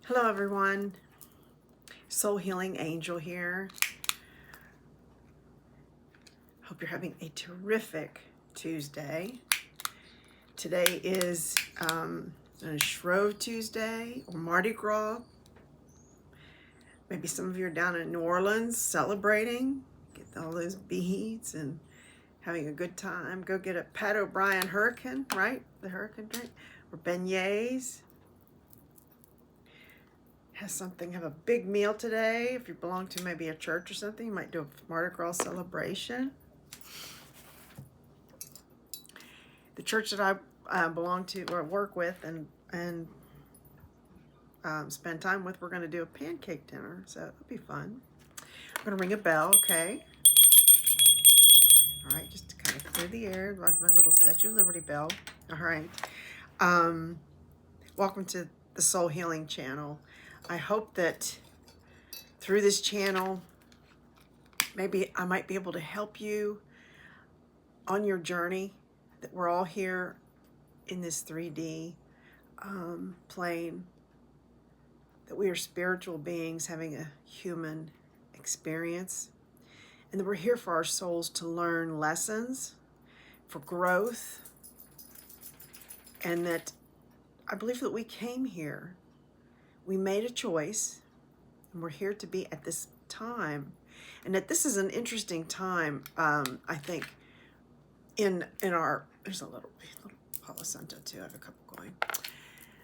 Hello everyone, Soul Healing Angel here. Hope you're having a terrific Tuesday. Today is Shrove Tuesday or Mardi Gras. Maybe some of you are down in New Orleans celebrating, get all those beads and having a good time. Go get a Pat O'Brien Hurricane, right? The hurricane drink, or beignets. Have a big meal today. If you belong to maybe a church or something, you might do a Mardi Gras celebration. The church that I belong to or work with and spend time with, we're going to do a pancake dinner, so it'll be fun. I'm going to ring a bell, okay? All right, just to kind of clear the air, like my little Statue of Liberty bell. All right. Welcome to the Soul Healing Channel. I hope that through this channel, maybe I might be able to help you on your journey, that we're all here in this 3D plane, that we are spiritual beings having a human experience, and that we're here for our souls to learn lessons, for growth, and that I believe that we came here, we made a choice, and we're here to be at this time, and that this is an interesting time, I think, in our, there's a little Palo Santo too, I have a couple going.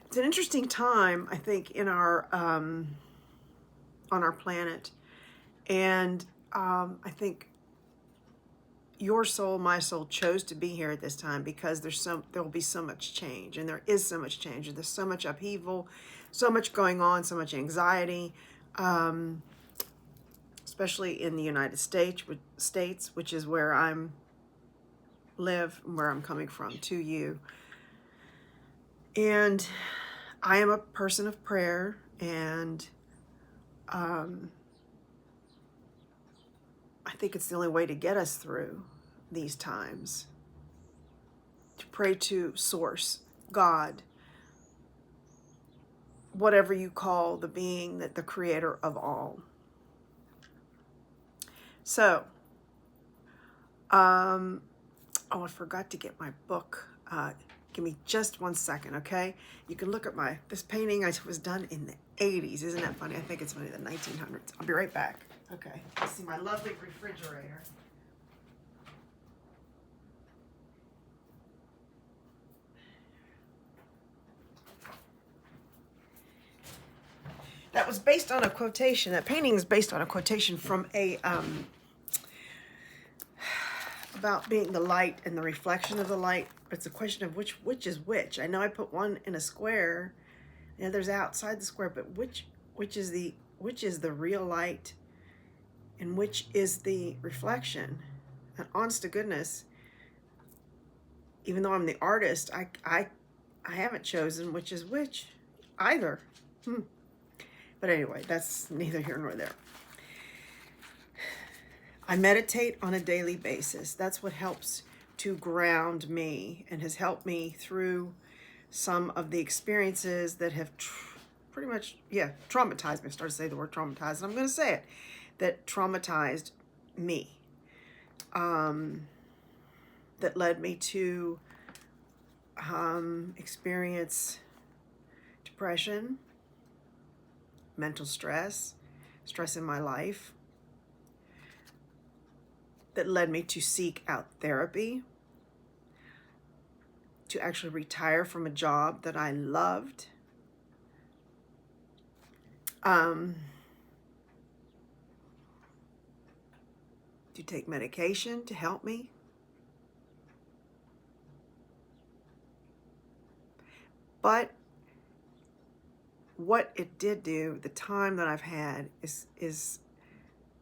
It's an interesting time, I think, in our on our planet, and I think your soul, my soul, chose to be here at this time because there will be so much change, and there is so much change, and there's so much upheaval, so much going on, so much anxiety, especially in the United States, which is where I'm live, where I'm coming from to you. And I am a person of prayer, and I think it's the only way to get us through these times, to pray to Source, God, whatever you call the being, that the creator of all. So, oh, I forgot to get my book. Give me just 1 second, okay? You can look at this painting was done in the 80s. Isn't that funny? I think it's funny, the 1900s. I'll be right back. Okay, let's see my lovely refrigerator. That was based on a quotation. That painting is based on a quotation from a, about being the light and the reflection of the light. It's a question of which is which. I know I put one in a square, and the other's outside the square, but which is the real light, and which is the reflection? And honest to goodness, even though I'm the artist, I haven't chosen which is which either. But anyway, that's neither here nor there. I meditate on a daily basis. That's what helps to ground me and has helped me through some of the experiences that have pretty much, traumatized me. I started to say the word traumatized, and I'm going to say it, that traumatized me, that led me to experience depression, mental stress in my life, that led me to seek out therapy, to actually retire from a job that I loved, to take medication to help me. But what it did do, the time that I've had is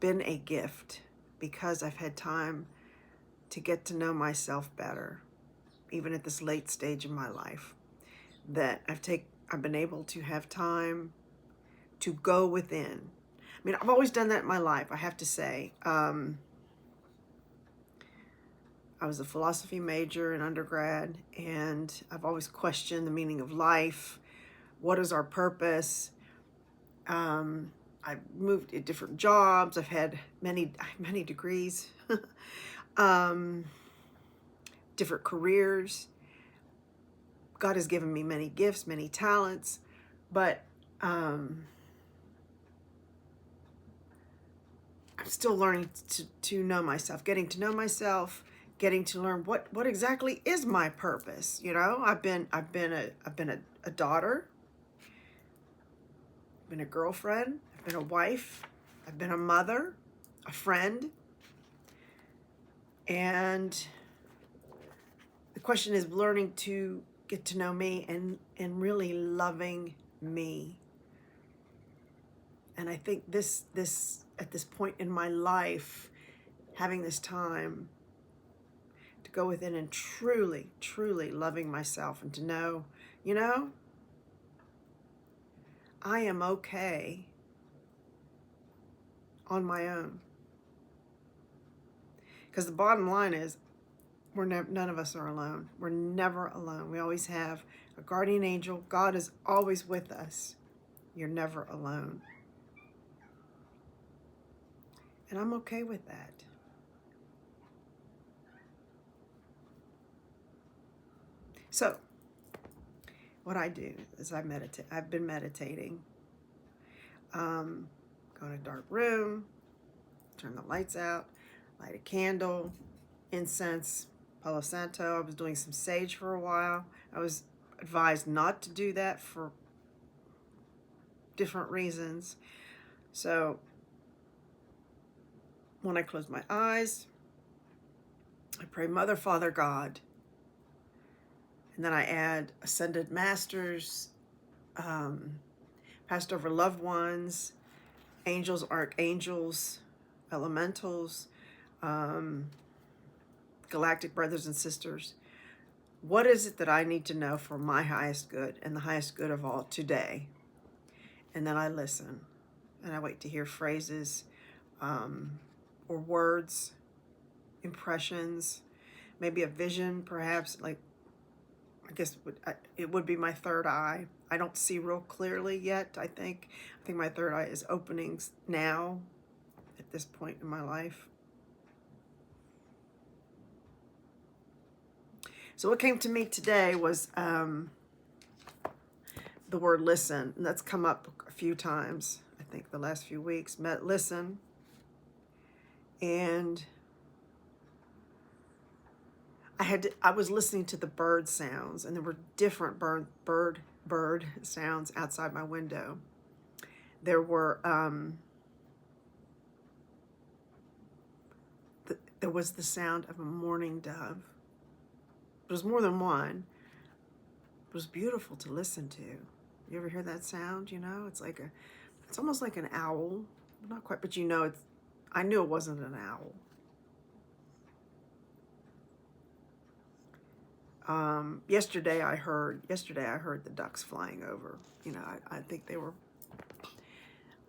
been a gift, because I've had time to get to know myself better, even at this late stage in my life, that I've been able to have time to go within. I mean, I've always done that in my life, I have to say. I was a philosophy major in undergrad, and I've always questioned the meaning of life. What is our purpose? I moved to different jobs. I've had many degrees, um, different careers. God has given me many gifts, many talents, but I'm still learning to know myself, getting to know myself, getting to learn what exactly is my purpose. You know, I've been a daughter, I've been a girlfriend, I've been a wife, I've been a mother, a friend, and the question is learning to get to know me and really loving me. And I think this at this point in my life, having this time to go within and truly loving myself, and to know, you know, I am okay on my own. Because the bottom line is, none of us are alone. We're never alone. We always have a guardian angel. God is always with us. You're never alone. And I'm okay with that. So, what I do is I meditate. I've been meditating. Go in a dark room, turn the lights out, light a candle, incense, Palo Santo. I was doing some sage for a while. I was advised not to do that for different reasons. So when I close my eyes, I pray, Mother, Father, God. And then I add ascended masters, passed over loved ones, angels, archangels, elementals, galactic brothers and sisters. What is it that I need to know for my highest good and the highest good of all today? And then I listen, and I wait to hear phrases or words, impressions, maybe a vision, perhaps. Like, I guess it would be my third eye. I don't see real clearly yet, I think. I think my third eye is opening now at this point in my life. So what came to me today was the word listen. And that's come up a few times, I think, the last few weeks. Listen. And I was listening to the bird sounds, and there were different bird sounds outside my window. There were there was the sound of a mourning dove. There was more than one. It was beautiful to listen to. You ever hear that sound? You know, it's almost like an owl. Not quite, but you know, I knew it wasn't an owl. Yesterday I heard the ducks flying over. You know, I think they were,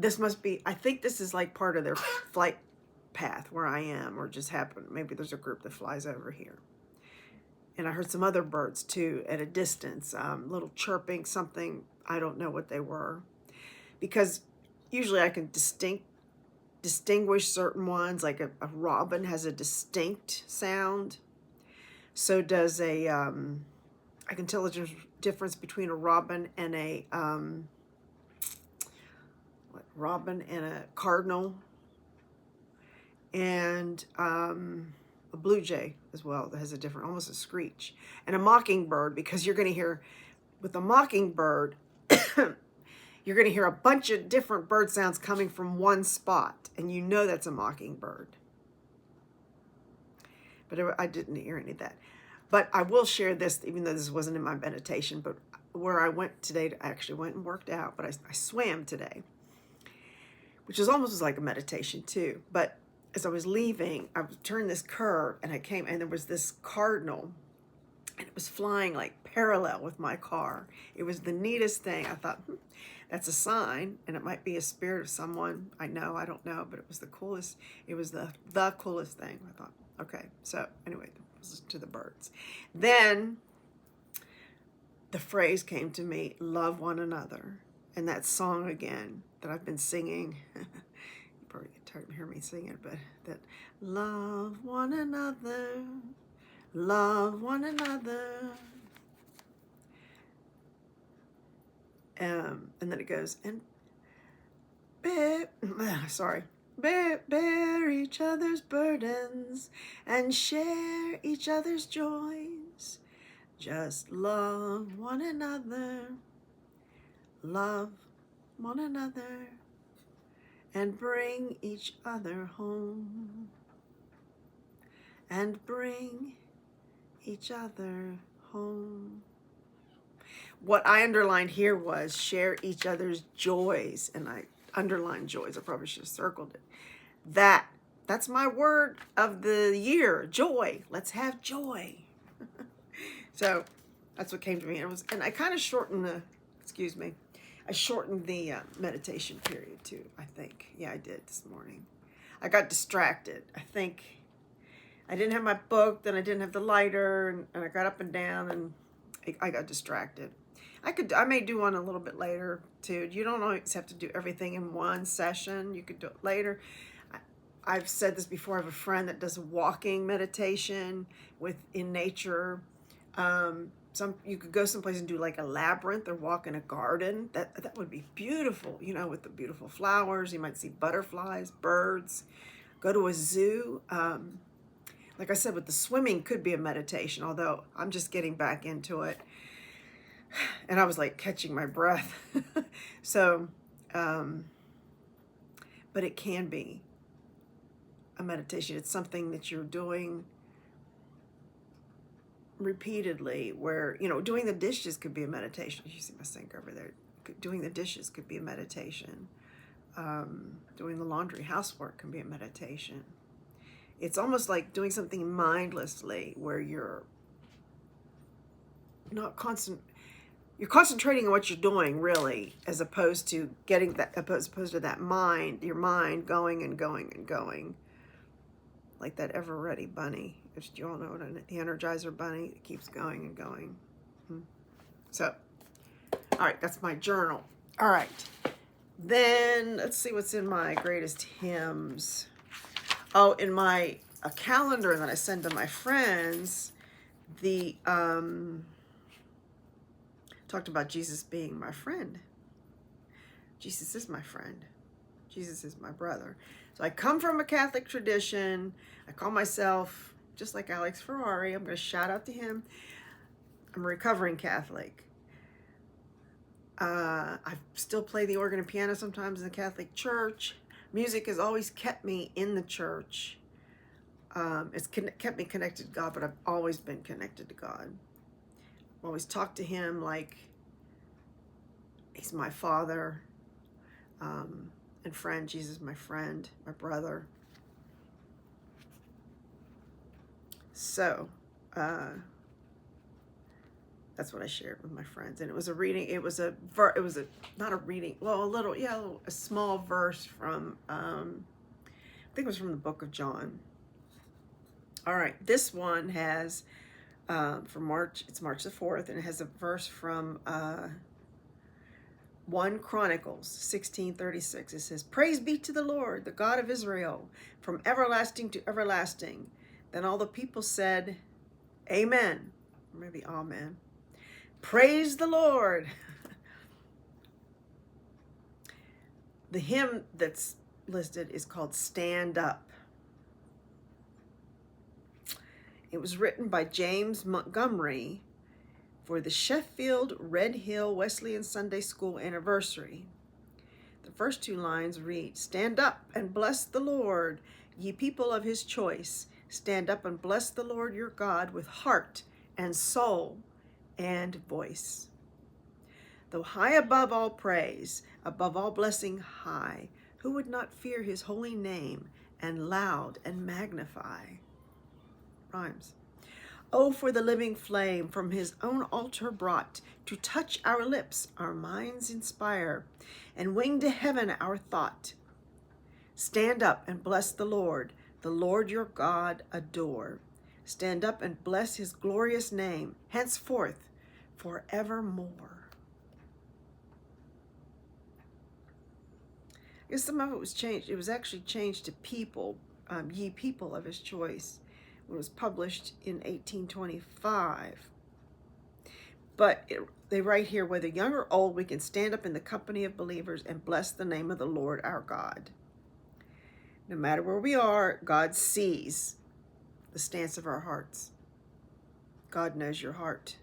I think this is like part of their flight path where I am, or just happened. Maybe there's a group that flies over here. And I heard some other birds too at a distance, little chirping, something. I don't know what they were, because usually I can distinguish certain ones. Like a robin has a distinct sound. So does I can tell the difference between a robin and a cardinal, and a blue jay as well that has a different, almost a screech, and a mockingbird, because you're going to hear with a mockingbird, you're going to hear a bunch of different bird sounds coming from one spot, and you know that's a mockingbird. But I didn't hear any of that. But I will share this, even though this wasn't in my meditation, but where I went today, I actually went and worked out, but I swam today, which is almost like a meditation too. But as I was leaving, I turned this curve, and I came, and there was this cardinal, and it was flying like parallel with my car. It was the neatest thing. I thought, that's a sign, and it might be a spirit of someone I know. I don't know, but it was the coolest. It was the coolest thing. I thought, okay. So anyway, to the birds. Then the phrase came to me, love one another. and that song again that I've been singing. You probably can't hear me sing it, but that love one another, love one another. And then it goes, and bear each other's burdens and share each other's joys. Just love one another, love one another, and bring each other home. And bring each other home. What I underlined here was share each other's joys, and I underlined joys. I probably should have circled it. That's my word of the year, joy. Let's have joy. So that's what came to me. And I kind of shortened the, I shortened the meditation period too, I think. Yeah, I did this morning. I got distracted. I think I didn't have my book, then I didn't have the lighter, and I got up and down, and I got distracted. I may do one a little bit later too. You don't always have to do everything in one session. You could do it later. I've said this before. I have a friend that does walking meditation in nature. You could go someplace and do like a labyrinth or walk in a garden. That would be beautiful, with the beautiful flowers. You might see butterflies, birds. Go to a zoo. Like I said, with the swimming could be a meditation, although I'm just getting back into it. And I was like catching my breath. So, but it can be a meditation. It's something that you're doing repeatedly, where, doing the dishes could be a meditation. You see my sink over there. Doing the dishes could be a meditation. Doing the laundry, housework can be a meditation. It's almost like doing something mindlessly, where you're not you're concentrating on what you're doing, really, as opposed to your mind going and going and going, like that ever ready bunny. Which you all know the Energizer bunny. It keeps going and going. So, all right, that's my journal. All right, then let's see what's in my greatest hymns. Oh, in my calendar that I send to my friends, the talked about Jesus being my friend. Jesus is my friend. Jesus is my brother. So I come from a Catholic tradition. I call myself, just like Alex Ferrari, I'm going to shout out to him, I'm a recovering Catholic. I still play the organ and piano sometimes in the Catholic Church. Music has always kept me in the church. It's kept me connected to God, but I've always been connected to God. I've always talked to him like he's my father and friend. Jesus is my friend, my brother. So that's what I shared with my friends, and it was a reading. It was not a reading. Well, a small verse from I think it was from the book of John. All right, this one has for March. It's March the 4th, and it has a verse from 1 Chronicles 16:36. It says, "Praise be to the Lord, the God of Israel, from everlasting to everlasting." Then all the people said, "Amen," or maybe "Amen." Praise the Lord. The hymn that's listed is called "Stand Up." It was written by James Montgomery for the Sheffield Red Hill Wesleyan Sunday School anniversary. The first 2 lines read, "Stand up and bless the Lord, ye people of his choice. Stand up and bless the Lord your God with heart and soul and voice. Though high above all praise, above all blessing high, who would not fear his holy name and loud and magnify?" Rhymes. "Oh, for the living flame from his own altar brought, to touch our lips, our minds inspire, and wing to heaven our thought. Stand up and bless the Lord your God adore. Stand up and bless his glorious name, henceforth, forevermore." Yes, some of it was changed. It was actually changed to people, ye people of his choice. It was published in 1825. But they write here, whether young or old, we can stand up in the company of believers and bless the name of the Lord our God. No matter where we are, God sees the stance of our hearts. God knows your heart.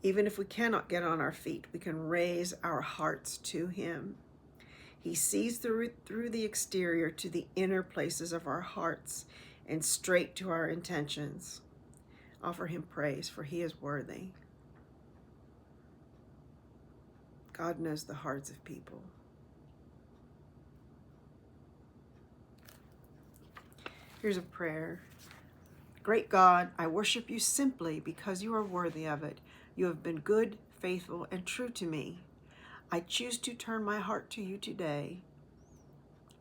Even if we cannot get on our feet, we can raise our hearts to him. He sees through the exterior to the inner places of our hearts and straight to our intentions. Offer him praise, for he is worthy. God knows the hearts of people. Here's a prayer. Great God, I worship you simply because you are worthy of it. You have been good, faithful, and true to me. I choose to turn my heart to you today.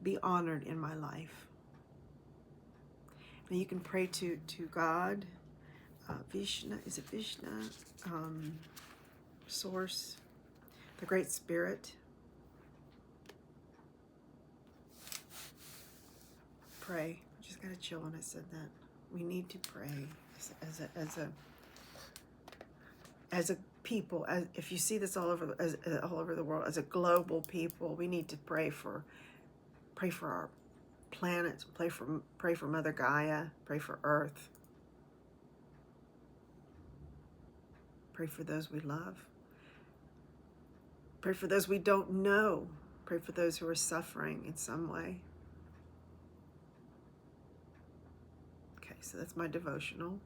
Be honored in my life. Now you can pray to God, Vishnu, is it Vishnu? Source, the Great Spirit. Pray. I just got to chill when I said that. We need to pray as a people. If you see this all over the world, as a global people, we need to pray for our planets, pray for Mother Gaia, pray for Earth, pray for those we love, pray for those we don't know, pray for those who are suffering in some way. Okay, so that's my devotional.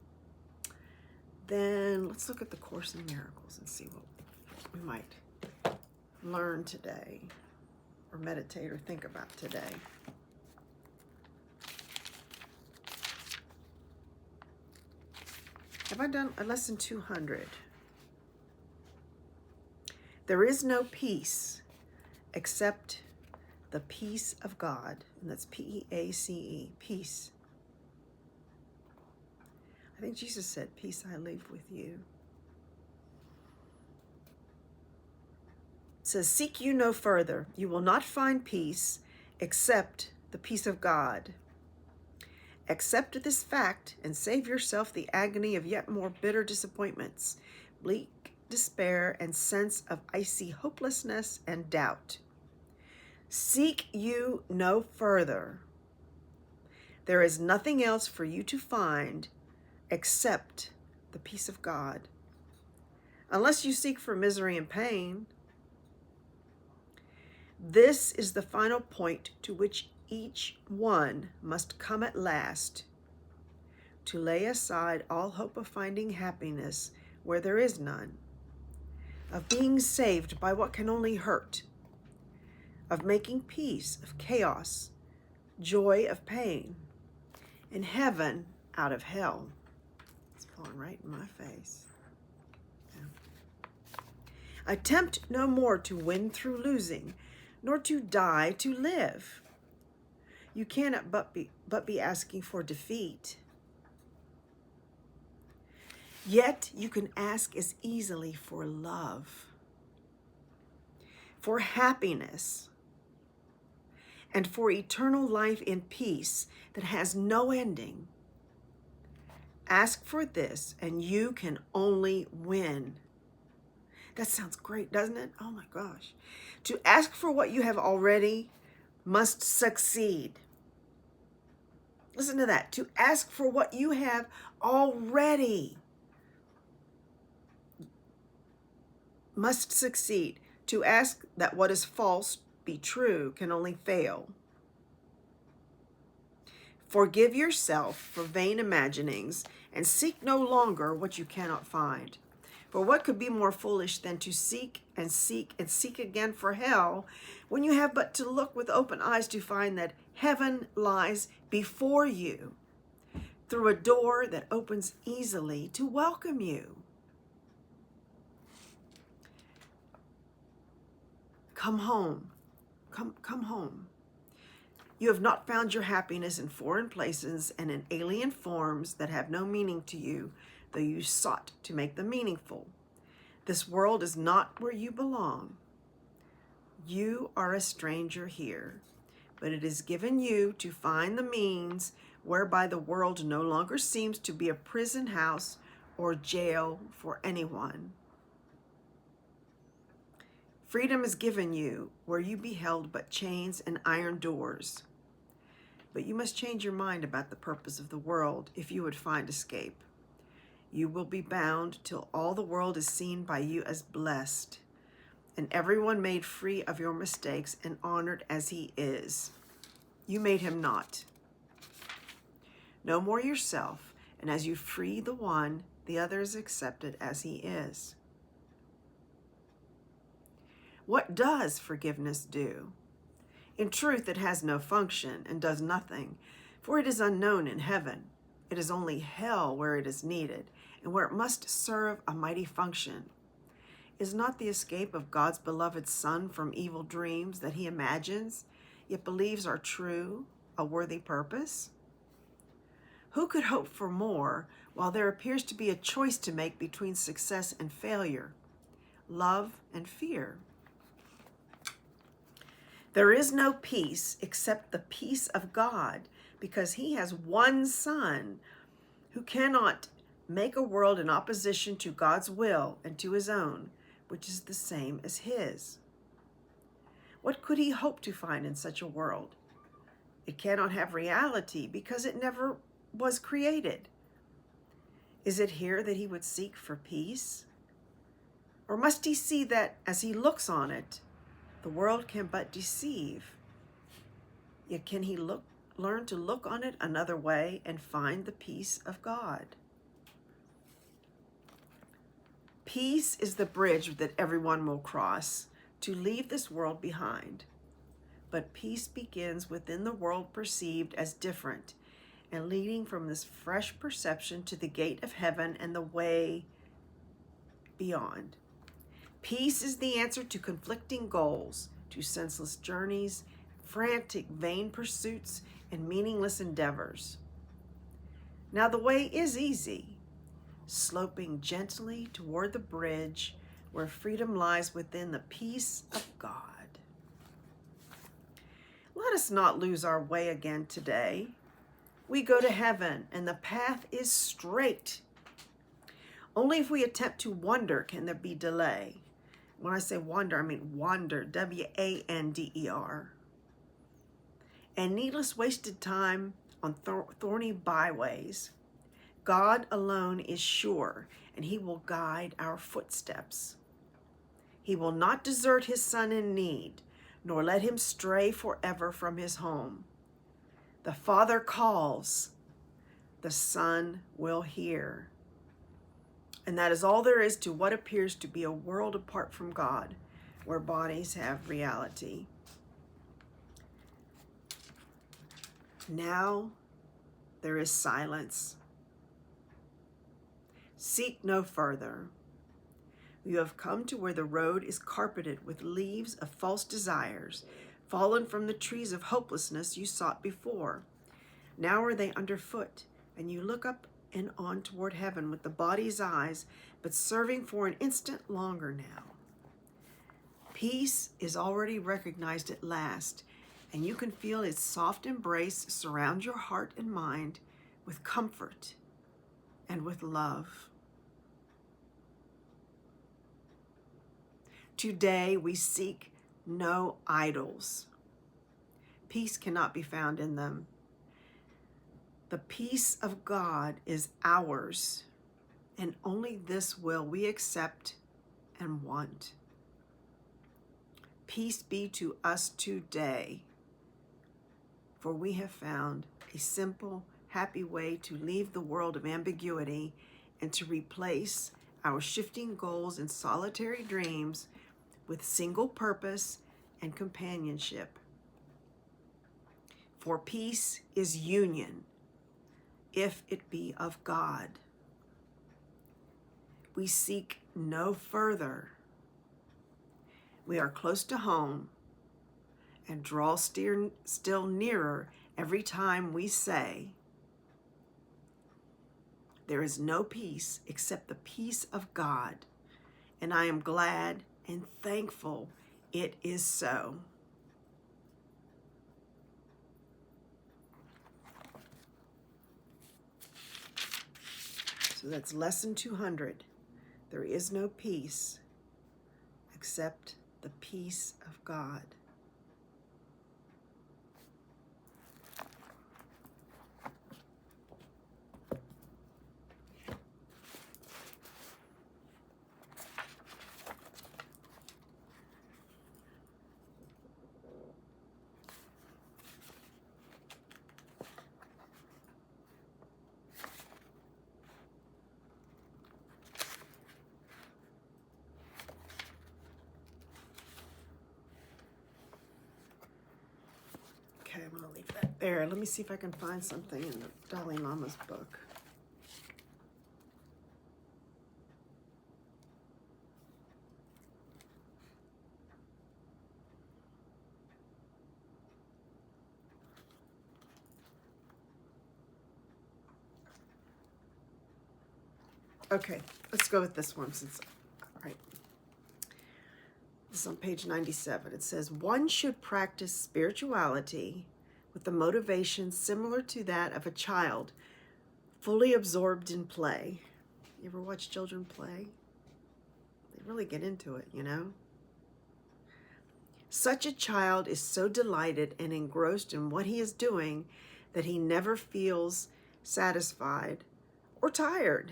Then let's look at the Course in Miracles and see what we might learn today, or meditate or think about today. Have I done a lesson 200? There is no peace except the peace of God, and that's P-E-A-C-E, peace. I think Jesus said, peace I leave with you. It says, seek you no further. You will not find peace except the peace of God. Accept this fact and save yourself the agony of yet more bitter disappointments, bleak despair, and sense of icy hopelessness and doubt. Seek you no further. There is nothing else for you to find except the peace of God. Unless you seek for misery and pain, this is the final point to which each one must come at last, to lay aside all hope of finding happiness where there is none, of being saved by what can only hurt, of making peace of chaos, joy of pain, and heaven out of hell. It's falling right in my face. Yeah. Attempt no more to win through losing, nor to die to live. You cannot but be asking for defeat. Yet you can ask as easily for love, for happiness, and for eternal life in peace that has no ending. Ask for this, and you can only win. That sounds great, doesn't it? Oh my gosh. To ask for what you have already must succeed. Listen to that. To ask for what you have already must succeed. To ask that what is false be true can only fail. Forgive yourself for vain imaginings and seek no longer what you cannot find. For what could be more foolish than to seek and seek and seek again for hell, when you have but to look with open eyes to find that heaven lies before you, through a door that opens easily to welcome you? Come home. Come home. You have not found your happiness in foreign places and in alien forms that have no meaning to you, though you sought to make them meaningful. This world is not where you belong. You are a stranger here, but it is given you to find the means whereby the world no longer seems to be a prison house or jail for anyone. Freedom is given you where you beheld but chains and iron doors. But you must change your mind about the purpose of the world if you would find escape. You will be bound till all the world is seen by you as blessed, and everyone made free of your mistakes and honored as he is. You made him not. No more yourself, and as you free the one, the other is accepted as he is. What does forgiveness do? In truth, it has no function and does nothing, for it is unknown in heaven. It is only hell where it is needed, and where it must serve a mighty function. Is not the escape of God's beloved Son from evil dreams that he imagines, yet believes are true, a worthy purpose? Who could hope for more while there appears to be a choice to make between success and failure, love and fear? There is no peace except the peace of God, because he has one Son who cannot make a world in opposition to God's will and to his own, which is the same as his. What could he hope to find in such a world? It cannot have reality because it never was created. Is it here that he would seek for peace? Or must he see that as he looks on it, the world can but deceive? Yet can he learn to look on it another way and find the peace of God? Peace is the bridge that everyone will cross to leave this world behind. But peace begins within the world perceived as different and leading from this fresh perception to the gate of heaven and the way beyond. Peace is the answer to conflicting goals, to senseless journeys, frantic, vain pursuits, and meaningless endeavors. Now the way is easy, sloping gently toward the bridge where freedom lies within the peace of God. Let us not lose our way again today. We go to heaven, and the path is straight. Only if we attempt to wander can there be delay. When I say wander, I mean wander, W-A-N-D-E-R. And needless wasted time on thorny byways. God alone is sure, and he will guide our footsteps. He will not desert his Son in need, nor let him stray forever from his home. The Father calls, the Son will hear. And that is all there is to what appears to be a world apart from God, where bodies have reality. Now there is silence. Seek no further. You have come to where the road is carpeted with leaves of false desires, fallen from the trees of hopelessness you sought before. Now are they underfoot, and you look up and on toward heaven with the body's eyes, but serving for an instant longer now. Peace is already recognized at last, and you can feel its soft embrace surround your heart and mind with comfort and with love. Today we seek no idols. Peace cannot be found in them. The peace of God is ours, and only this will we accept and want. Peace be to us today, for we have found a simple, happy way to leave the world of ambiguity and to replace our shifting goals and solitary dreams with single purpose and companionship. For peace is union, if it be of God. We seek no further. We are close to home and draw still nearer every time we say, there is no peace except the peace of God, and I am glad and thankful it is so. So that's lesson 200. There is no peace except the peace of God. Okay, I'm going to leave that there. Let me see if I can find something in the Dalai Lama's book. Okay, let's go with this one since, all right. This is on page 97. It says, one should practice spirituality with a motivation similar to that of a child, fully absorbed in play. You ever watch children play? They really get into it, you know? Such a child is so delighted and engrossed in what he is doing that he never feels satisfied or tired.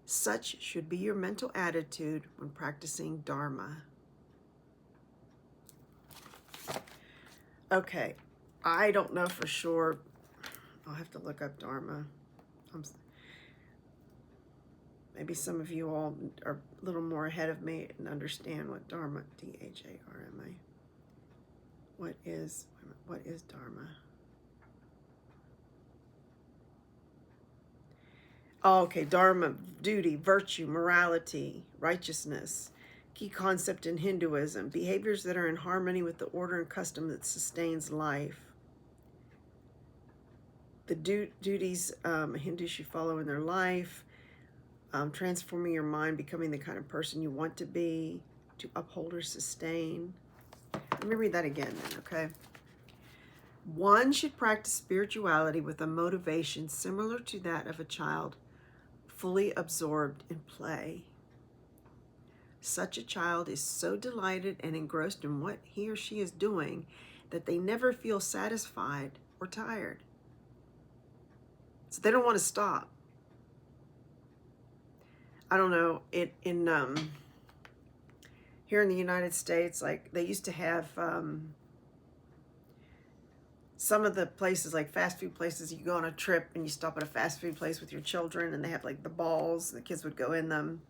Such should be your mental attitude when practicing Dharma. Okay, I don't know for sure. I'll have to look up Dharma. Maybe some of you all are a little more ahead of me and understand what Dharma, D-H-A-R-M-A. What is Dharma? Oh, okay, Dharma, duty, virtue, morality, righteousness, key concept in Hinduism, behaviors that are in harmony with the order and custom that sustains life. The duties Hindus should follow in their life, transforming your mind, becoming the kind of person you want to be, to uphold or sustain. Let me read that again then, okay? One should practice spirituality with a motivation similar to that of a child, fully absorbed in play. Such a child is so delighted and engrossed in what he or she is doing that they never feel satisfied or tired. So they don't want to stop. I don't know, here in the United States, like they used to have some of the places, like fast food places, you go on a trip and you stop at a fast food place with your children and they have like the balls, the kids would go in them.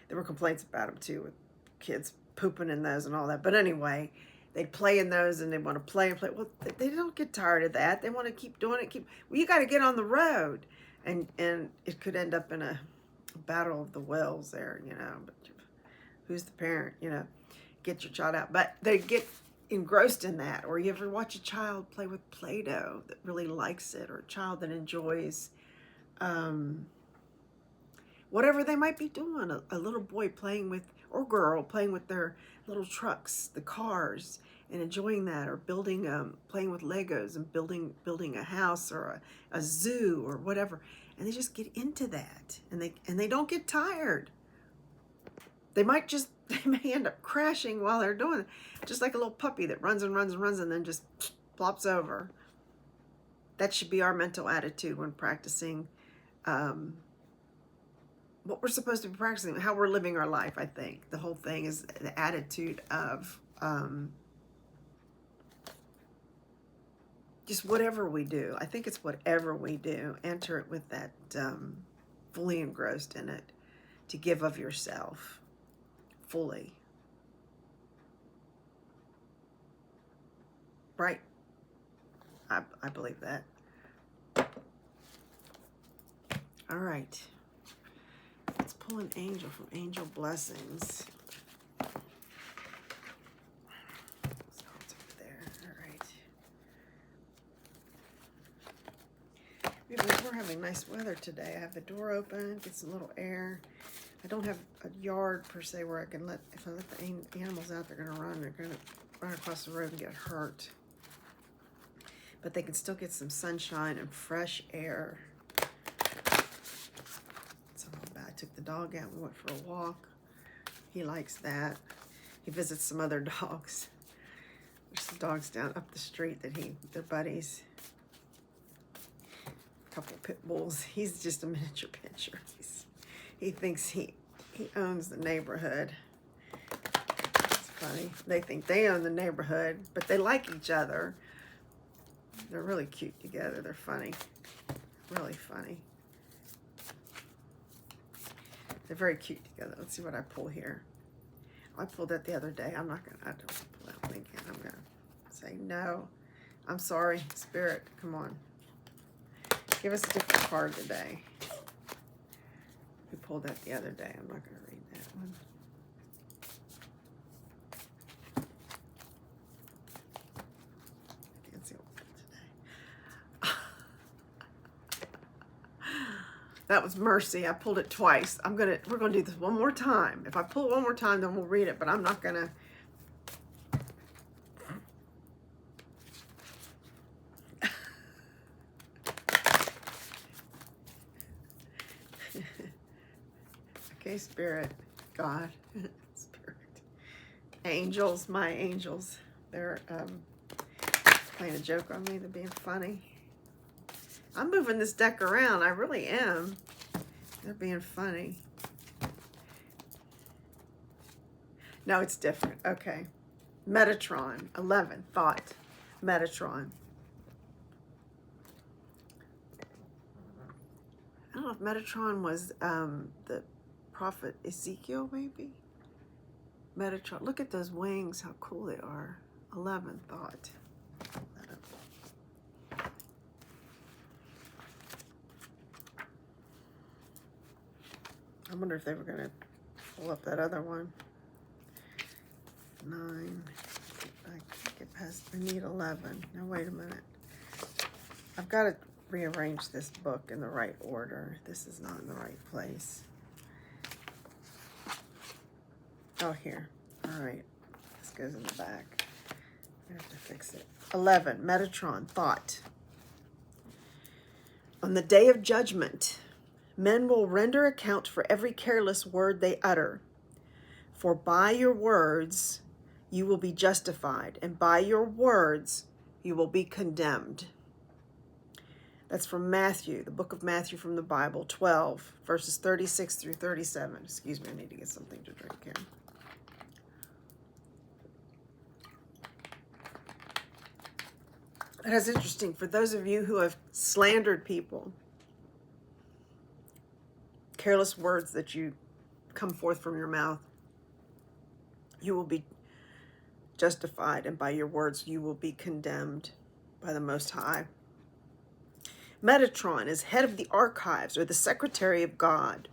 There were complaints about them too, with kids pooping in those and all that. But anyway, they'd play in those and they want to play and play. Well, they don't get tired of that. They want to keep doing it. Well, you got to get on the road. And it could end up in a battle of the wills there, you know. But who's the parent, you know? Get your child out. But they get engrossed in that. Or you ever watch a child play with Play-Doh that really likes it, or a child that enjoys whatever they might be doing. A little boy playing with, or girl playing with their little trucks, the cars, and enjoying that, or building, playing with Legos and building a house or a zoo or whatever. And they just get into that, and they don't get tired. They may end up crashing while they're doing it, just like a little puppy that runs and runs and runs and then just plops over. That should be our mental attitude when practicing what we're supposed to be practicing, how we're living our life. I think the whole thing is the attitude of just whatever we do. I think it's whatever we do, enter it with that fully engrossed in it, to give of yourself fully. Right? I believe that. All right. Let's pull an angel from Angel Blessings. So it's over there. All right. Maybe we're having nice weather today. I have the door open, get some little air. I don't have a yard per se where I can let, if I let the animals out, they're gonna run across the road and get hurt. But they can still get some sunshine and fresh air. So I took the dog out, we went for a walk. He likes that. He visits some other dogs. There's some dogs down up the street that they're buddies. A couple of pit bulls. He's just a miniature pinscher. He thinks he owns the neighborhood. It's funny. They think they own the neighborhood, but they like each other. They're really cute together. They're funny. Really funny. They're very cute together. Let's see what I pull here. I pulled that the other day. I don't pull that one again. I'm gonna say no. I'm sorry, Spirit, come on. Give us a different card today. We pulled that the other day. I'm not gonna read that one. I can't see what we pulled today. That was Mercy. I pulled it twice. We're gonna do this one more time. If I pull it one more time, then we'll read it, but I'm not gonna. Okay, Spirit, God, Spirit, angels, my angels. They're playing a joke on me. They're being funny. I'm moving this deck around. I really am. They're being funny. No, it's different. Okay. Metatron, 11, thought. Metatron. I don't know if Metatron was the prophet Ezekiel, maybe? Metatron. Look at those wings, how cool they are. 11, thought. I wonder if they were going to pull up that other one. 9. I can't get past. I need 11. Now, wait a minute. I've got to rearrange this book in the right order. This is not in the right place. Oh, here. All right. This goes in the back. I have to fix it. 11. Metatron. Thought. On the day of judgment, men will render account for every careless word they utter. For by your words you will be justified, and by your words you will be condemned. That's from Matthew, the book of Matthew from the Bible, 12, verses 36 through 37. Excuse me, I need to get something to drink here. That's interesting. For those of you who have slandered people, careless words that you come forth from your mouth, you will be justified, and by your words you will be condemned by the Most High. Metatron is head of the archives, or the secretary of God.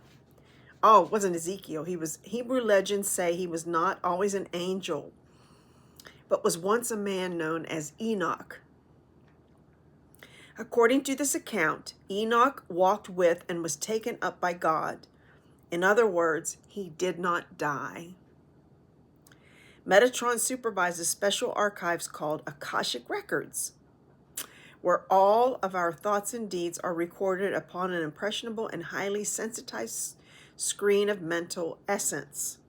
Oh, it wasn't Ezekiel. Hebrew legends say he was not always an angel, but was once a man known as Enoch. According to this account, Enoch walked with and was taken up by God. In other words, he did not die. Metatron supervises special archives called Akashic Records, where all of our thoughts and deeds are recorded upon an impressionable and highly sensitized screen of mental essence.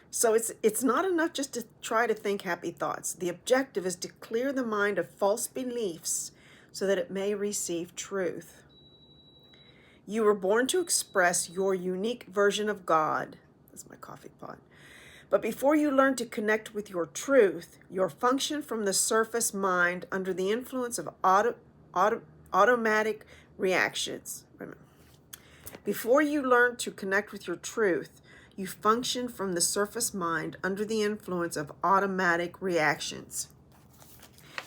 So it's not enough just to try to think happy thoughts. The objective is to clear the mind of false beliefs so that it may receive truth. You were born to express your unique version of God. That's my coffee pot. But before you learn to connect with your truth, your function from the surface mind under the influence of automatic reactions. Wait a minute. Before you learn to connect with your truth, you function from the surface mind under the influence of automatic reactions.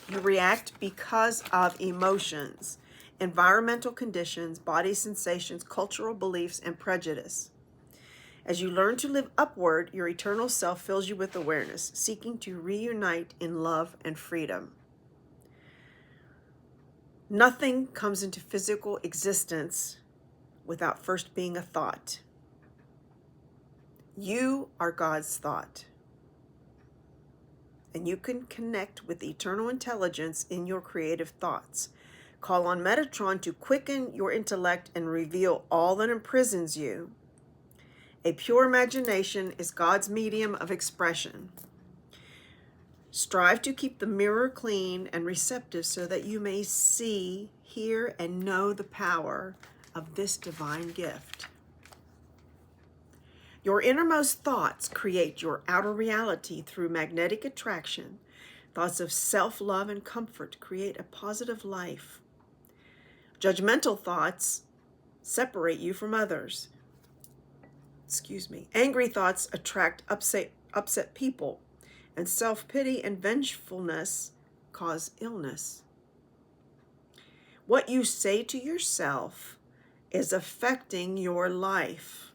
You react because of emotions, environmental conditions, body sensations, cultural beliefs, and prejudice. As you learn to live upward, your eternal self fills you with awareness, seeking to reunite in love and freedom. Nothing comes into physical existence without first being a thought. You are God's thought. And you can connect with eternal intelligence in your creative thoughts. Call on Metatron to quicken your intellect and reveal all that imprisons you. A pure imagination is God's medium of expression. Strive to keep the mirror clean and receptive so that you may see, hear, and know the power of this divine gift. Your innermost thoughts create your outer reality through magnetic attraction. Thoughts of self-love and comfort create a positive life. Judgmental thoughts separate you from others. Angry thoughts attract upset people, and self-pity and vengefulness cause illness. What you say to yourself is affecting your life.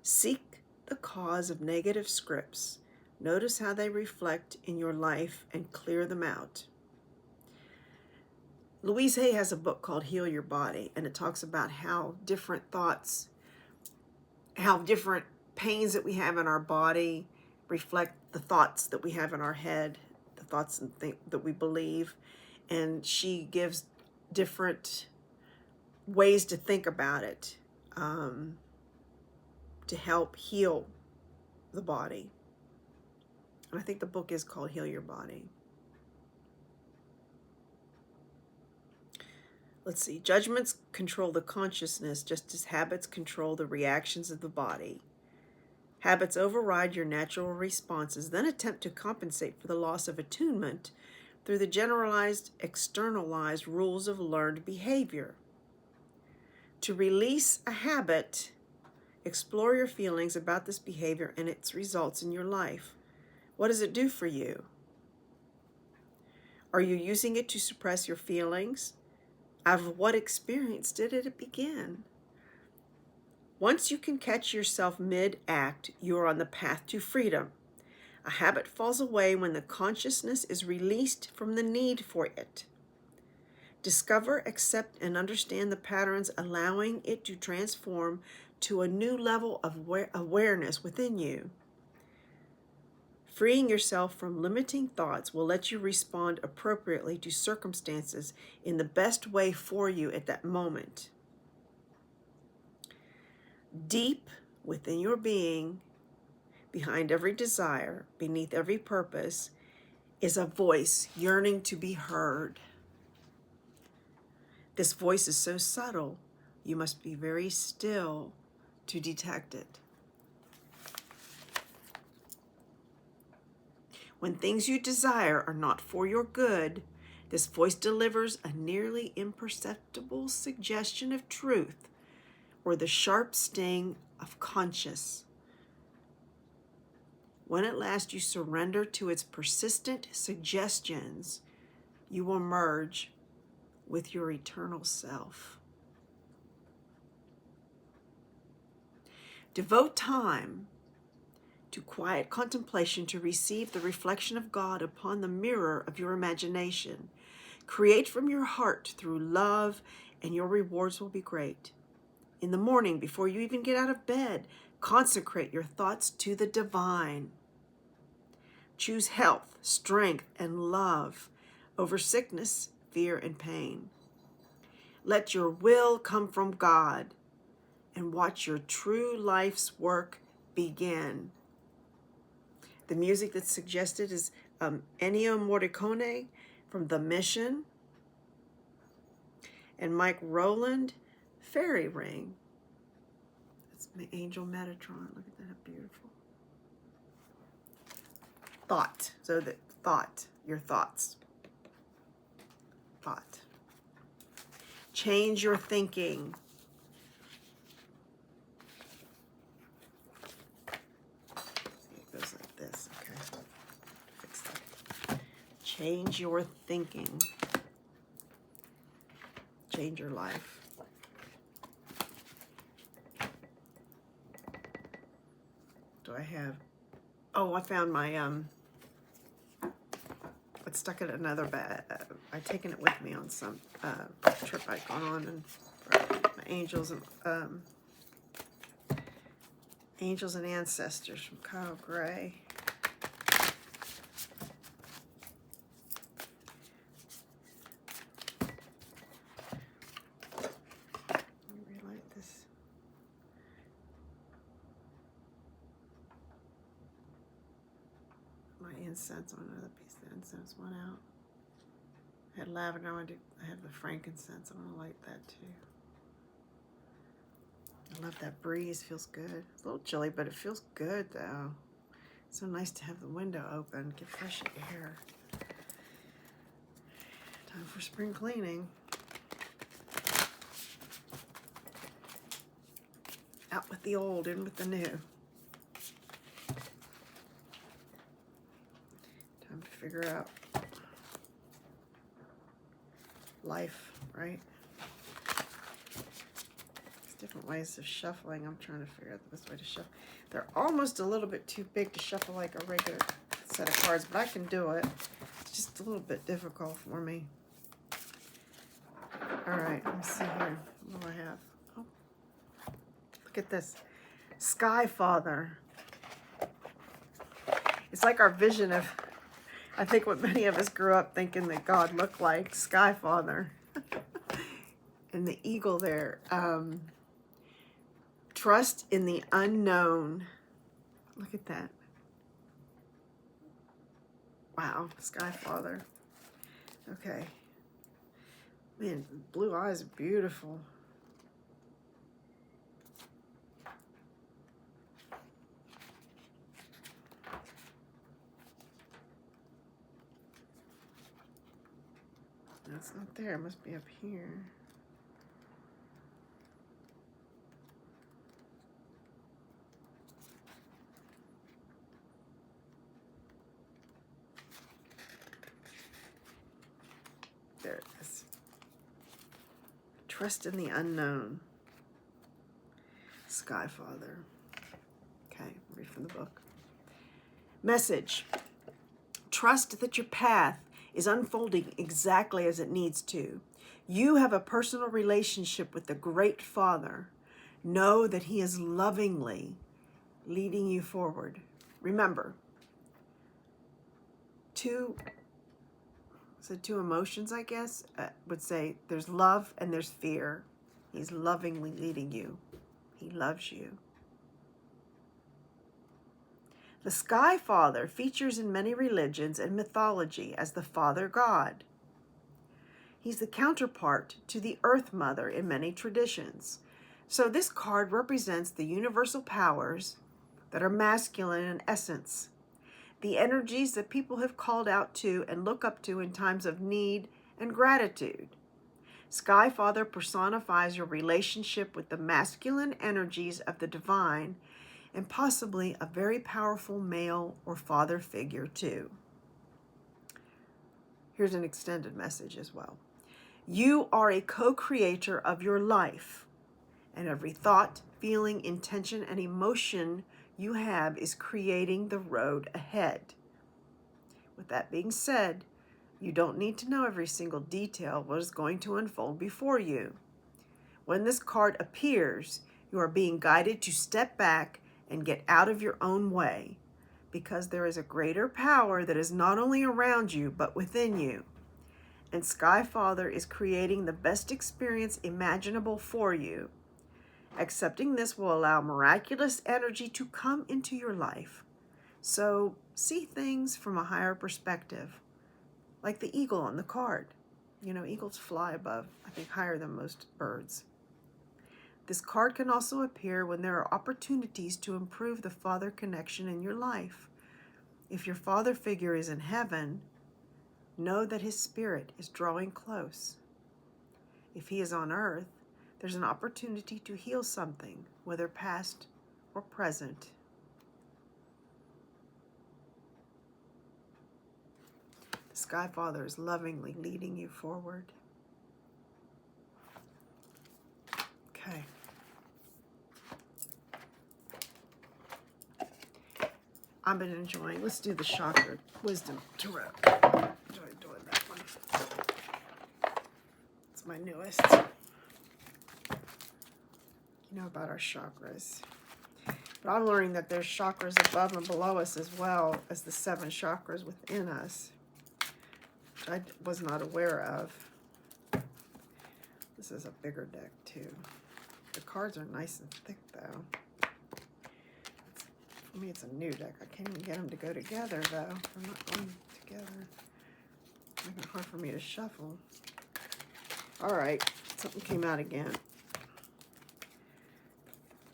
Seek the cause of negative scripts. Notice how they reflect in your life and clear them out. Louise Hay has a book called Heal Your Body, and it talks about how different thoughts, how different pains that we have in our body reflect the thoughts that we have in our head, the thoughts that we believe. And she gives different ways to think about it to help heal the body. And I think the book is called Heal Your Body. Let's see. Judgments control the consciousness just as habits control the reactions of the body. Habits override your natural responses, then attempt to compensate for the loss of attunement through the generalized, externalized rules of learned behavior. To release a habit, explore your feelings about this behavior and its results in your life. What does it do for you? Are you using it to suppress your feelings? Out of what experience did it begin? Once you can catch yourself mid-act, you are on the path to freedom. A habit falls away when the consciousness is released from the need for it. Discover, accept, and understand the patterns, allowing it to transform to a new level of awareness within you. Freeing yourself from limiting thoughts will let you respond appropriately to circumstances in the best way for you at that moment. Deep within your being, behind every desire, beneath every purpose, is a voice yearning to be heard. This voice is so subtle, you must be very still to detect it. When things you desire are not for your good, this voice delivers a nearly imperceptible suggestion of truth or the sharp sting of conscience. When at last you surrender to its persistent suggestions, you will merge with your eternal self. Devote time to quiet contemplation to receive the reflection of God upon the mirror of your imagination. Create from your heart through love, and your rewards will be great. In the morning, before you even get out of bed, consecrate your thoughts to the divine. Choose health, strength, and love over sickness, fear, and pain. Let your will come from God and watch your true life's work begin. The music that's suggested is Ennio Morricone from The Mission, and Mike Rowland, Fairy Ring. That's my Angel Metatron. Look at that, how beautiful. Thought. So that thought, your thoughts. Thought. Change your thinking. It goes like this, okay. Fix that. Change your thinking. Change your life. Do I have? Oh, I found my it's stuck in another bag. I've taken it with me on some trip I'd gone on, and angels and ancestors from Kyle Gray. Relight this. My incense on another piece of incense went out. I had lavender. I have the frankincense. I want to light that too. I love that breeze. Feels good. It's a little chilly, but it feels good though. It's so nice to have the window open, get fresh air. Time for spring cleaning. Out with the old, in with the new. Time to figure out life, right? There's different ways of shuffling. I'm trying to figure out the best way to shuffle. They're almost a little bit too big to shuffle like a regular set of cards, but I can do it. It's just a little bit difficult for me. All right, let me see here. What do I have? Oh, look at this. Sky Father. It's like our vision of, I think, what many of us grew up thinking that God looked like. Sky Father. And the eagle there. Trust in the unknown. Look at that. Wow, Sky Father. Okay. Man, blue eyes are beautiful. That's not there. It must be up here. There it is. Trust in the unknown. Sky Father. Okay, read from the book. Message. Trust that your path is unfolding exactly as it needs to. You have a personal relationship with the Great Father. Know that He is lovingly leading you forward. Remember, two emotions, I guess, would say there's love and there's fear. He's lovingly leading you. He loves you. The Sky Father features in many religions and mythology as the Father God. He's the counterpart to the Earth Mother in many traditions. So this card represents the universal powers that are masculine in essence, the energies that people have called out to and look up to in times of need and gratitude. Sky Father personifies your relationship with the masculine energies of the divine and possibly a very powerful male or father figure too. Here's an extended message as well. You are a co-creator of your life, and every thought, feeling, intention, and emotion you have is creating the road ahead. With that being said, you don't need to know every single detail of what is going to unfold before you. When this card appears, you are being guided to step back and get out of your own way, because there is a greater power that is not only around you, but within you. And Sky Father is creating the best experience imaginable for you. Accepting this will allow miraculous energy to come into your life. So see things from a higher perspective, like the eagle on the card. You know, eagles fly above, I think, higher than most birds. This card can also appear when there are opportunities to improve the father connection in your life. If your father figure is in heaven, know that his spirit is drawing close. If he is on earth, there's an opportunity to heal something, whether past or present. The Sky Father is lovingly leading you forward. Okay. I've been enjoying. Let's do the Chakra Wisdom Tarot. Enjoy doing that one. It's my newest. about our chakras. But I'm learning that there's chakras above and below us as well as the 7 chakras within us, which I was not aware of. This is a bigger deck too. The cards are nice and thick though. For me, it's a new deck. I can't even get them to go together though. They're not going together. It's making it hard for me to shuffle. All right, something came out again.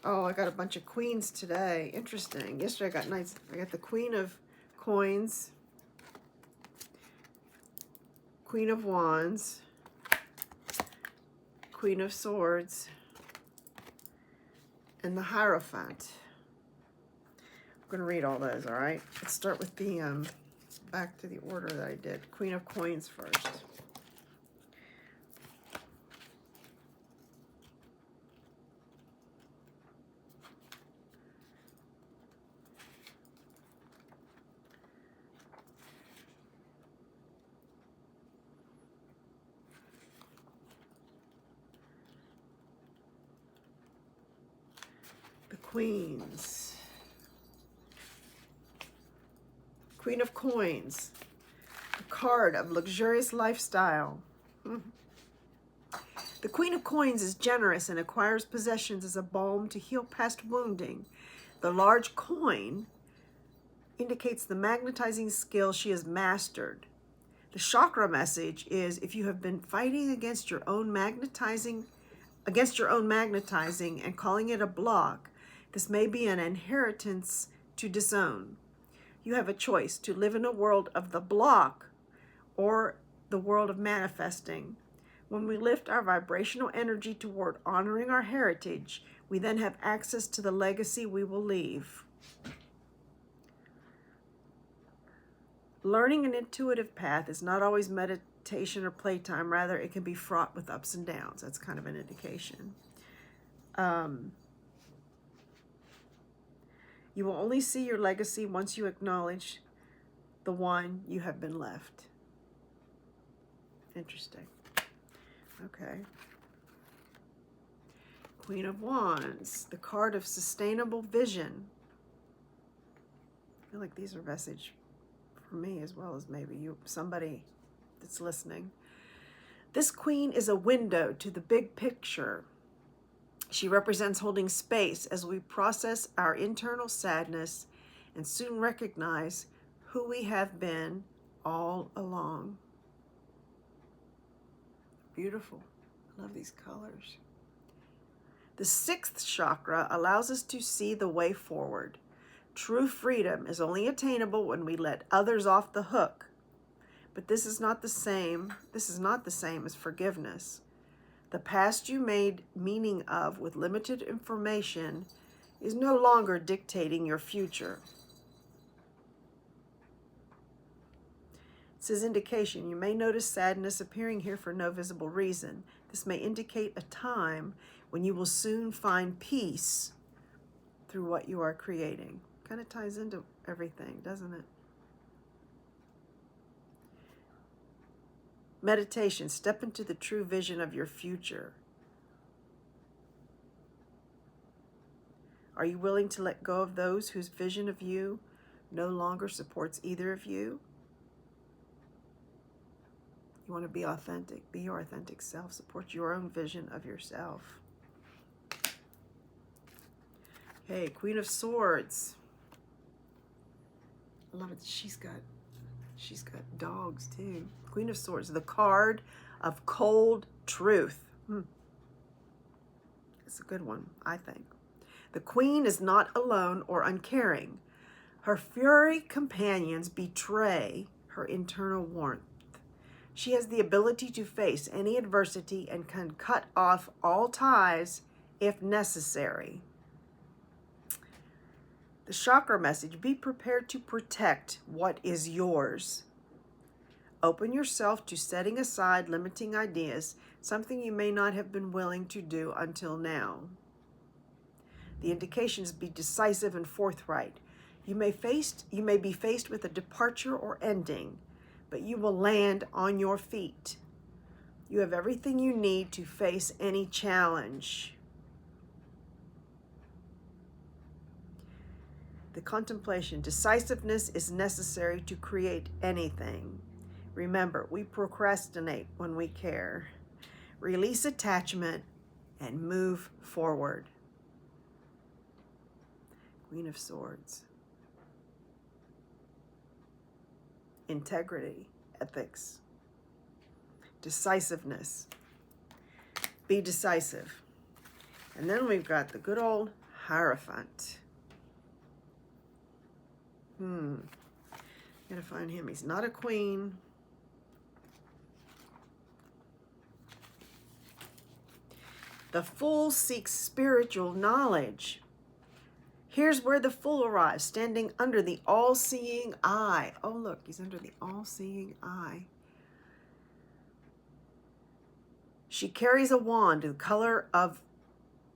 Oh, I got a bunch of queens today. Interesting. Yesterday I got the Queen of Coins, Queen of Wands, Queen of Swords, and the Hierophant. I'm going to read all those, all right? Let's start with the, back to the order that I did. Queen of Coins first. The Queens. Queen of Coins. A card of luxurious lifestyle. The Queen of Coins is generous and acquires possessions as a balm to heal past wounding. The large coin indicates the magnetizing skill she has mastered. The chakra message is if you have been fighting against your own magnetizing and calling it a block, this may be an inheritance to disown. You have a choice to live in a world of the block or the world of manifesting. When we lift our vibrational energy toward honoring our heritage, we then have access to the legacy we will leave. Learning an intuitive path is not always meditation or playtime. Rather, it can be fraught with ups and downs. That's kind of an indication. You will only see your legacy once you acknowledge the one you have been left. Interesting. Okay. Queen of Wands, the card of sustainable vision. I feel like these are message for me as well as maybe you, somebody that's listening. This queen is a window to the big picture. She represents holding space as we process our internal sadness and soon recognize who we have been all along. Beautiful. I love these colors. The 6th chakra allows us to see the way forward. True freedom is only attainable when we let others off the hook. But this is not the same as forgiveness. The past you made meaning of with limited information is no longer dictating your future. It says indication. You may notice sadness appearing here for no visible reason. This may indicate a time when you will soon find peace through what you are creating. Kind of ties into everything, doesn't it? Meditation. Step into the true vision of your future. Are you willing to let go of those whose vision of you no longer supports either of you? You want to be authentic. Be your authentic self. Support your own vision of yourself. Okay, Queen of Swords. I love it. She's got dogs too. Queen of Swords, the card of cold truth. It's a good one, I think. The queen is not alone or uncaring. Her fury companions betray her internal warmth. She has the ability to face any adversity and can cut off all ties if necessary. The chakra message, be prepared to protect what is yours. Open yourself to setting aside limiting ideas, something you may not have been willing to do until now. The indications, be decisive and forthright. You may be faced with a departure or ending, but you will land on your feet. You have everything you need to face any challenge. the contemplation. Decisiveness is necessary to create anything. Remember, we procrastinate when we care. Release attachment and move forward. Queen of Swords. Integrity, ethics, decisiveness. Be decisive. And then we've got the good old Hierophant. Gotta find him. He's not a queen. The fool seeks spiritual knowledge. Here's where the fool arrives, standing under the all-seeing eye. Oh, look, he's under the all-seeing eye. She carries a wand the color of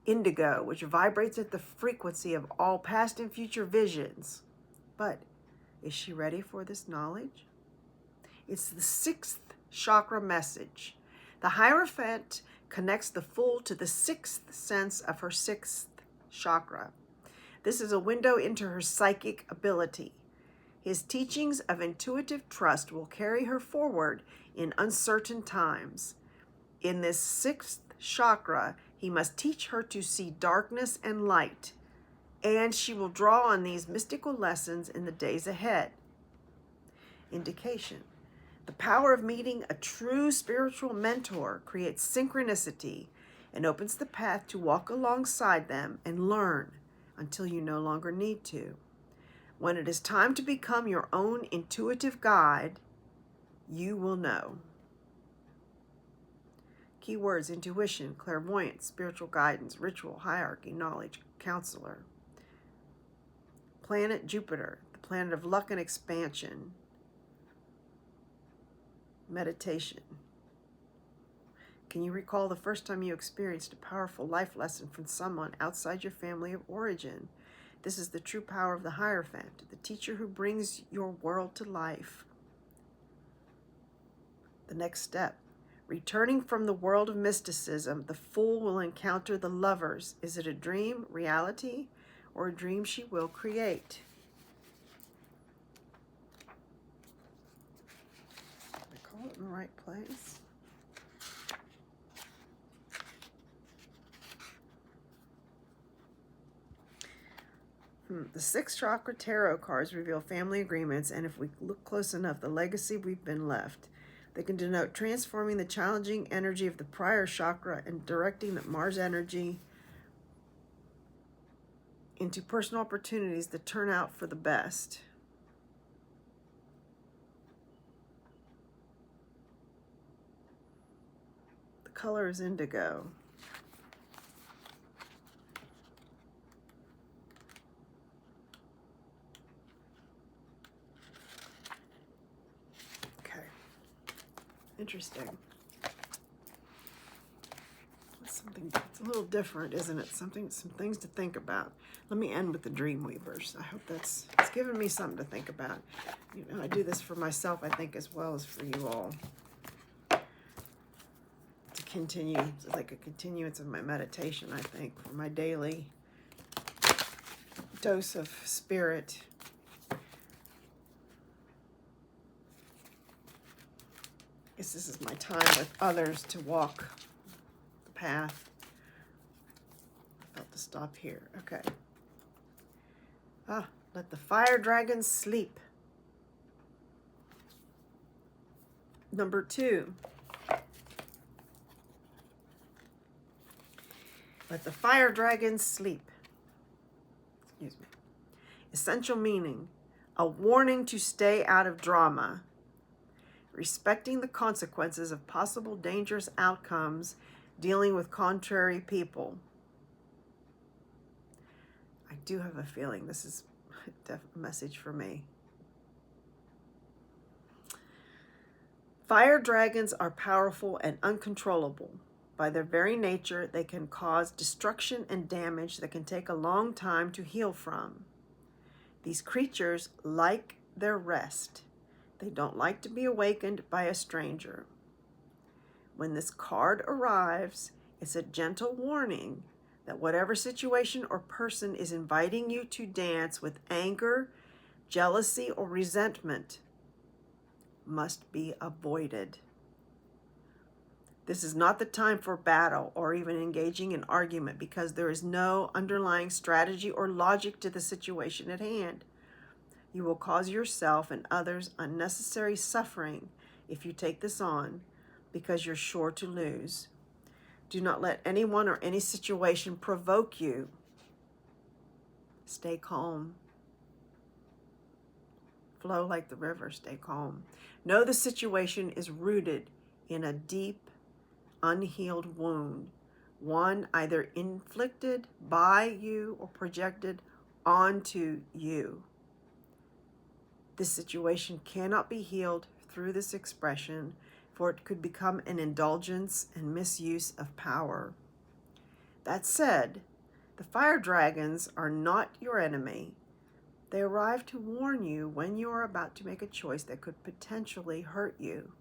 indigo, which vibrates at the frequency of all past and future visions. But is she ready for this knowledge? It's the 6th chakra message. The Hierophant connects the fool to the 6th sense of her 6th chakra. This is a window into her psychic ability. His teachings of intuitive trust will carry her forward in uncertain times. In this 6th chakra, he must teach her to see darkness and light, and she will draw on these mystical lessons in the days ahead. Indication. The power of meeting a true spiritual mentor creates synchronicity and opens the path to walk alongside them and learn until you no longer need to. When it is time to become your own intuitive guide, you will know. Keywords: intuition, clairvoyance, spiritual guidance, ritual, hierarchy, knowledge, counselor. Planet Jupiter, the planet of luck and expansion. Meditation. Can you recall the first time you experienced a powerful life lesson from someone outside your family of origin? This is the true power of the Hierophant, the teacher who brings your world to life. The next step. Returning from the world of mysticism, the fool will encounter the lovers. Is it a dream, reality, or a dream she will create? Did I call it in the right place? The 6th chakra tarot cards reveal family agreements, and if we look close enough, the legacy we've been left. They can denote transforming the challenging energy of the prior chakra and directing the Mars energy into personal opportunities that turn out for the best. The color is indigo. Interesting. It's a little different, isn't it? Some things to think about. Let me end with the Dreamweavers. I hope it's given me something to think about. You know, I do this for myself, I think, as well as for you all. To continue, it's like a continuance of my meditation, I think, for my daily dose of spirit. This is my time with others to walk the path. I felt to stop here. Okay. Let the fire dragons sleep. Number 2. Let the fire dragons sleep. Excuse me. Essential meaning: a warning to stay out of drama. Respecting the consequences of possible dangerous outcomes, dealing with contrary people. I do have a feeling this is a message for me. Fire dragons are powerful and uncontrollable. By their very nature, they can cause destruction and damage that can take a long time to heal from. These creatures like their rest. They don't like to be awakened by a stranger. When this card arrives, it's a gentle warning that whatever situation or person is inviting you to dance with anger, jealousy, or resentment must be avoided. This is not the time for battle or even engaging in argument, because there is no underlying strategy or logic to the situation at hand. You will cause yourself and others unnecessary suffering if you take this on, because you're sure to lose. Do not let anyone or any situation provoke you. Stay calm. Flow like the river. Stay calm. Know the situation is rooted in a deep, unhealed wound, one either inflicted by you or projected onto you. This situation cannot be healed through this expression, for it could become an indulgence and misuse of power. That said, the fire dragons are not your enemy. They arrive to warn you when you are about to make a choice that could potentially hurt you.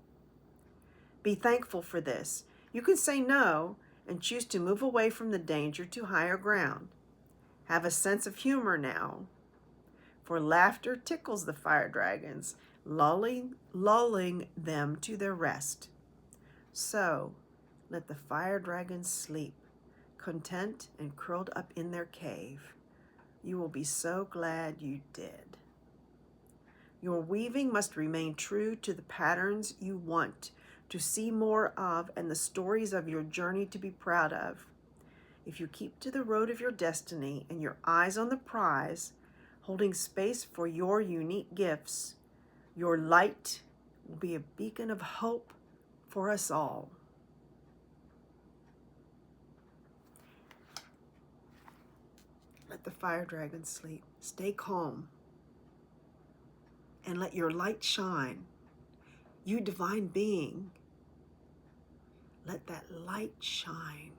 Be thankful for this. You can say no and choose to move away from the danger to higher ground. Have a sense of humor now, for laughter tickles the fire dragons, lulling them to their rest. So, let the fire dragons sleep, content and curled up in their cave. You will be so glad you did. Your weaving must remain true to the patterns you want to see more of and the stories of your journey to be proud of. If you keep to the road of your destiny and your eyes on the prize, holding space for your unique gifts, your light will be a beacon of hope for us all. Let the fire dragon sleep. Stay calm and let your light shine. You divine being, let that light shine.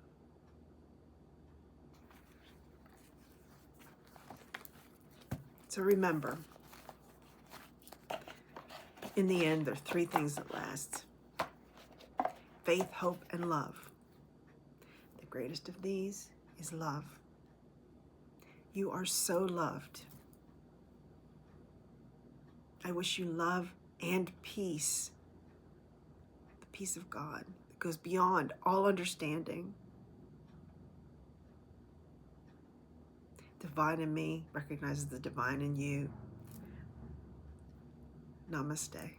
So remember, in the end, there are three things that last: faith, hope, and love. The greatest of these is love. You are so loved. I wish you love and peace, the peace of God that goes beyond all understanding. Divine in me recognizes the divine in you. Namaste.